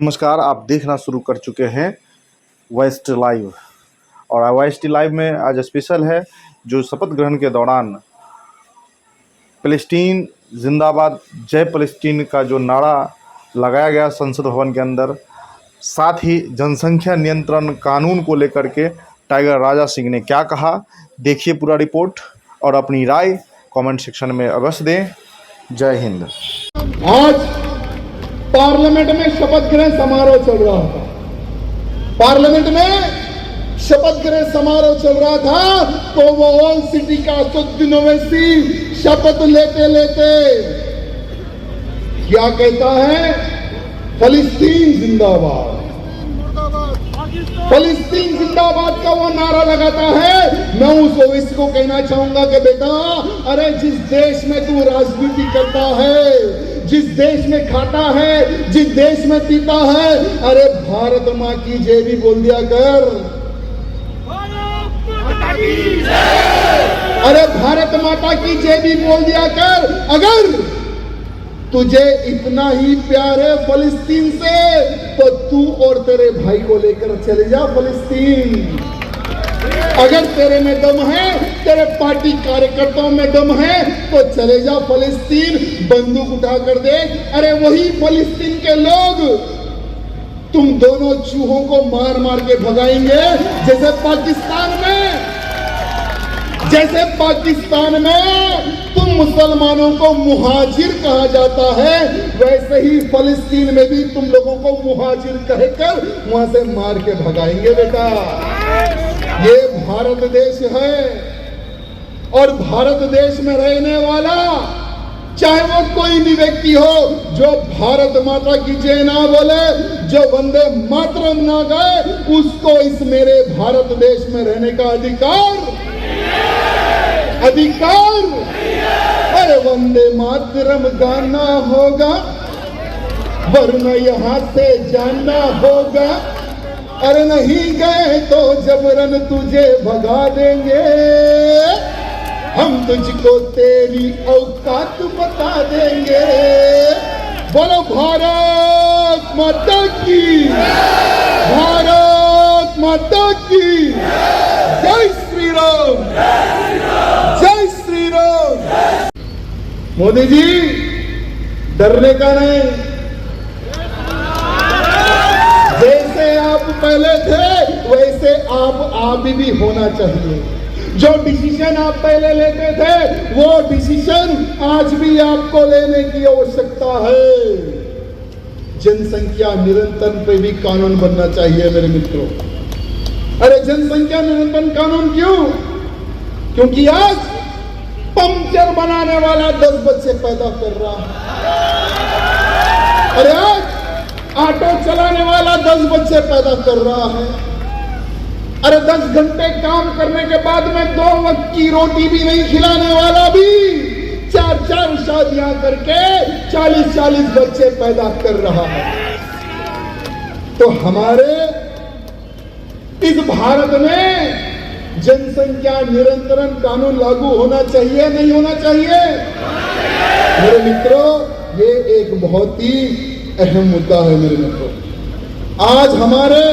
नमस्कार, आप देखना शुरू कर चुके हैं वेस्ट लाइव। और वेस्ट लाइव में आज स्पेशल है जो शपथ ग्रहण के दौरान फ़लस्तीन जिंदाबाद जय फ़लस्तीन का जो नारा लगाया गया संसद भवन के अंदर, साथ ही जनसंख्या नियंत्रण कानून को लेकर के टाइगर राजा सिंह ने क्या कहा, देखिए पूरा रिपोर्ट और अपनी राय कमेंट सेक्शन में अवश्य दें। जय हिंद। आज पार्लियामेंट में शपथ ग्रहण समारोह चल रहा था। पार्लियामेंट में शपथ ग्रहण समारोह चल रहा था तो वो ऑल सिटी का असदुद्दीन ओवैसी शपथ लेते लेते क्या कहता है, फ़लस्तीन जिंदाबाद, फ़लस्तीन जिंदाबाद का वो नारा लगाता है। मैं उस ओवैसी को कहना चाहूंगा कि बेटा, अरे जिस देश में तू राजनीति करता है, जिस देश में खाता है, जिस देश में पीता है, अरे भारत माँ की जय भी बोल दिया कर। अरे भारत माता की जय भी बोल दिया कर। अगर तुझे इतना ही प्यार है फ़लस्तीन से तो तू और तेरे भाई को लेकर चले जा फ़लस्तीन। अगर तेरे में दम है, तेरे पार्टी कार्यकर्ताओं में दम है तो चले जा फ़लस्तीन, बंदूक उठा कर दे। अरे वही फ़लस्तीन के लोग तुम दोनों चूहों को मार मार के भगाएंगे, जैसे पाकिस्तान में तुम मुसलमानों को मुहाजिर कहा जाता है, वैसे ही फ़लस्तीन में भी तुम लोगों को मुहाजिर कहकर वहां से मार के भगाएंगे। बेटा, ये भारत देश है और भारत देश में रहने वाला चाहे वो कोई भी व्यक्ति हो जो भारत माता की जय ना बोले, जो वंदे मातरम ना गाए, उसको इस मेरे भारत देश में रहने का अधिकार। अरे वंदे मातरम गाना होगा वरना यहाँ से जाना होगा। अरे नहीं गए तो जबरन तुझे भगा देंगे, हम तुझको तेरी औकात बता देंगे। बोलो भारत माता की, भारत माता की जय श्री राम, जय श्री राम। मोदी जी, डरने का नहीं, जैसे आप पहले थे वैसे आप भी होना चाहिए। जो डिसीजन आप पहले लेते थे वो डिसीजन आज भी आपको लेने की आवश्यकता है। जनसंख्या नियंत्रण पे भी कानून बनना चाहिए मेरे मित्रों। अरे जनसंख्या नियंत्रण कानून क्यों? क्योंकि आज पंक्चर बनाने वाला 10 बच्चे पैदा कर रहा है। अरे आज ऑटो चलाने वाला 10 बच्चे पैदा कर रहा है। अरे 10 घंटे काम करने के बाद में 2 वक्त की रोटी भी नहीं खिलाने वाला भी 4 शादियां करके 40 बच्चे पैदा कर रहा है। तो हमारे इस भारत में जनसंख्या नियंत्रण कानून लागू होना चाहिए, नहीं होना चाहिए? मेरे मित्रों, ये एक बहुत ही अहम मुद्दा है मेरे मित्रों। आज हमारे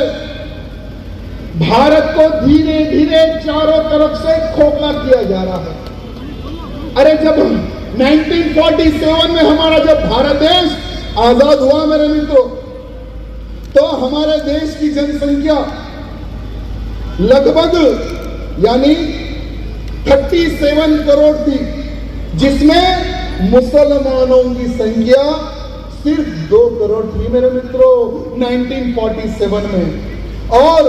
भारत को धीरे धीरे चारों तरफ से खोखला किया जा रहा है। अरे जब 1947 में हमारा जब भारत देश आजाद हुआ मेरे मित्रों, तो हमारे देश की जनसंख्या लगभग यानी 37 करोड़ थी, जिसमें मुसलमानों की संख्या सिर्फ 2 करोड़ थी मेरे मित्रों 1947 में, और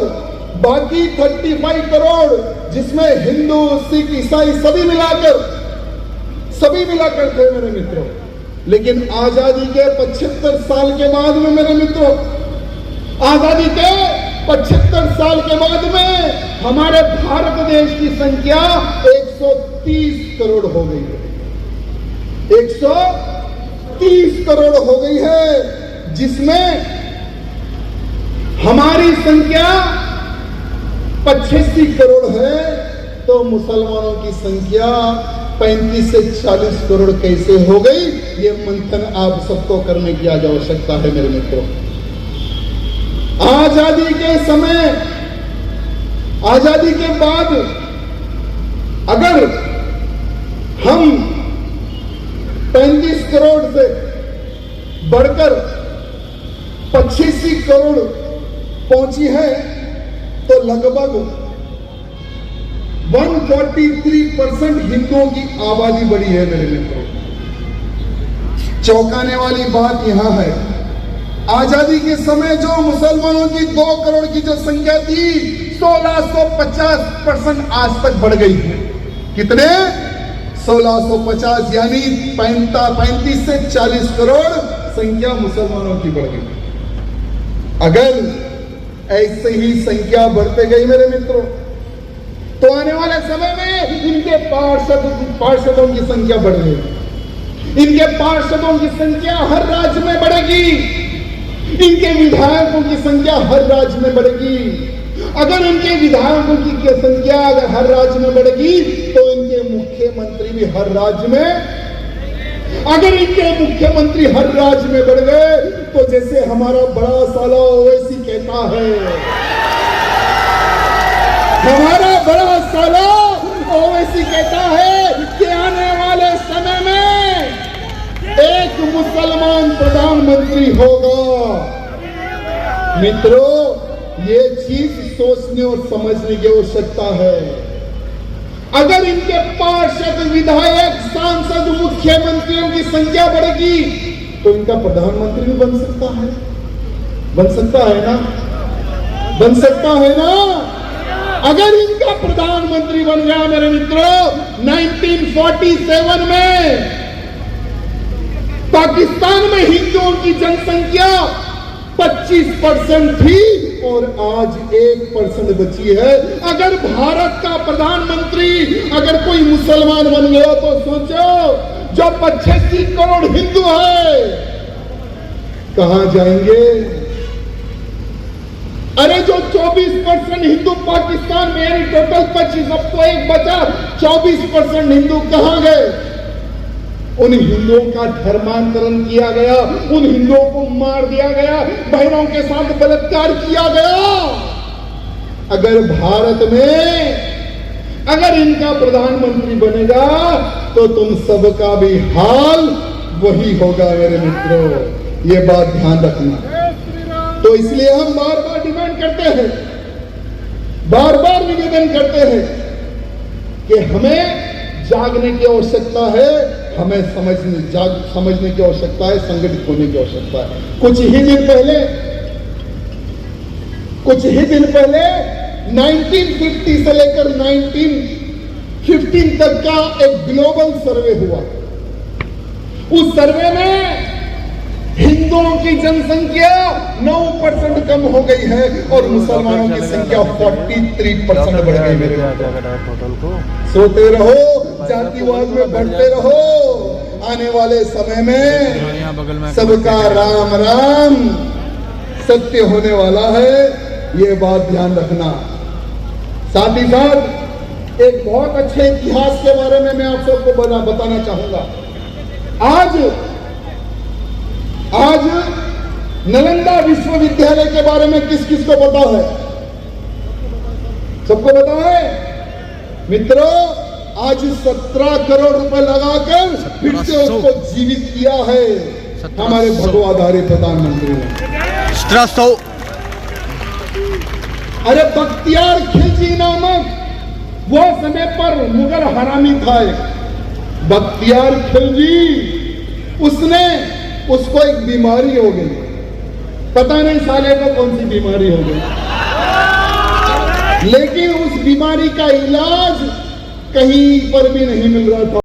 बाकी 35 करोड़ जिसमें हिंदू, सिख, ईसाई सभी मिलाकर थे मेरे मित्रों। लेकिन आजादी के 75 साल के बाद में मेरे मित्रों, आजादी के 75 साल के बाद में हमारे भारत देश की संख्या 130 करोड़ हो गई है। 130 करोड़ हो गई है, जिसमें हमारी संख्या 85 करोड़ है, तो मुसलमानों की संख्या 35 से 40 करोड़ कैसे हो गई, ये मंथन आप सबको करने की आज आवश्यकता है मेरे मित्रों। आजादी के समय, आजादी के बाद अगर हम 35 करोड़ से बढ़कर 85 करोड़ पहुंची है, तो लगभग 143% हिंदुओं की आबादी बढ़ी है मेरे मित्रों। चौंकाने वाली बात यहां है, आजादी के समय जो मुसलमानों की 2 करोड़ की जो संख्या थी, 1650% आज तक बढ़ गई है। कितने? 1650, यानी 35 से 40 करोड़ संख्या मुसलमानों की बढ़ गई। अगर ऐसे ही संख्या बढ़ते गई मेरे मित्रों, तो आने वाले समय में इनके पार्षदों की संख्या बढ़ गई, इनके पार्षदों की संख्या हर राज्य में बढ़ेगी, इनके विधायकों की संख्या हर राज्य में बढ़ेगी। अगर इनके विधायकों की संख्या अगर हर राज्य में बढ़ेगी, तो इनके मुख्यमंत्री भी हर राज्य में, अगर इनके मुख्यमंत्री हर राज्य में बढ़ गए, तो जैसे हमारा बड़ा साला ओवैसी कहता है, हमारा बड़ा साला ओवैसी कहता है कि आने वाले समय में एक मुसलमान प्रधानमंत्री होगा। मित्रों, ये चीज सोचने और समझने की आवश्यकता है। अगर इनके पार्षद, विधायक, सांसद, मुख्यमंत्रियों की संख्या बढ़ेगी, तो इनका प्रधानमंत्री भी बन सकता है, बन सकता है ना, बन सकता है ना। अगर इनका प्रधानमंत्री बन गया मेरे मित्रों, 1947 में पाकिस्तान में हिंदुओं की जनसंख्या 25% थी और आज 1% बची है। अगर भारत का प्रधानमंत्री अगर कोई मुसलमान बन गया, तो सोचो जो 85 करोड़ हिंदू है कहां जाएंगे? अरे जो 24% हिंदू पाकिस्तान में, यानी टोटल 25, अब तो एक बचा, 24% हिंदू कहां गए? उन हिंदुओं का धर्मांतरण किया गया, उन हिंदुओं को मार दिया गया, बहनों के साथ बलात्कार किया गया। अगर भारत में अगर इनका प्रधानमंत्री बनेगा, तो तुम सबका भी हाल वही होगा मेरे मित्रों, ये बात ध्यान रखना। तो इसलिए हम बार बार डिमांड करते हैं, बार बार निवेदन करते हैं कि हमें जागने की आवश्यकता है, हमें समझने की आवश्यकता है, संगठित होने की आवश्यकता है। कुछ ही दिन पहले 1950 से लेकर 1915 तक का एक ग्लोबल सर्वे हुआ। उस सर्वे में हिंदुओं की जनसंख्या 9% कम हो गई है और मुसलमानों की संख्या 43% बढ़ गई। मेरे सोते रहो, जातिवाद में बढ़ते रहो, आने वाले समय में सबका राम राम सत्य होने वाला है, ये बात ध्यान रखना। साथ ही साथ एक बहुत अच्छे इतिहास के बारे में मैं आप सबको बताना चाहूंगा। आज नालंदा विश्वविद्यालय के बारे में किस किस को पता है? सबको पता है मित्रों? आज 17 करोड़ रुपए लगाकर फिर से उसको जीवित किया है हमारे भगवाधारी प्रधानमंत्री ने। 1700। अरे बख्तियार खिलजी नामक वो समय पर मुगल हरामी था, बख्तियार खिलजी, उसको एक बीमारी हो गई, पता नहीं साले को कौन सी बीमारी हो गई, लेकिन उस बीमारी का इलाज कहीं पर भी नहीं मिल रहा था।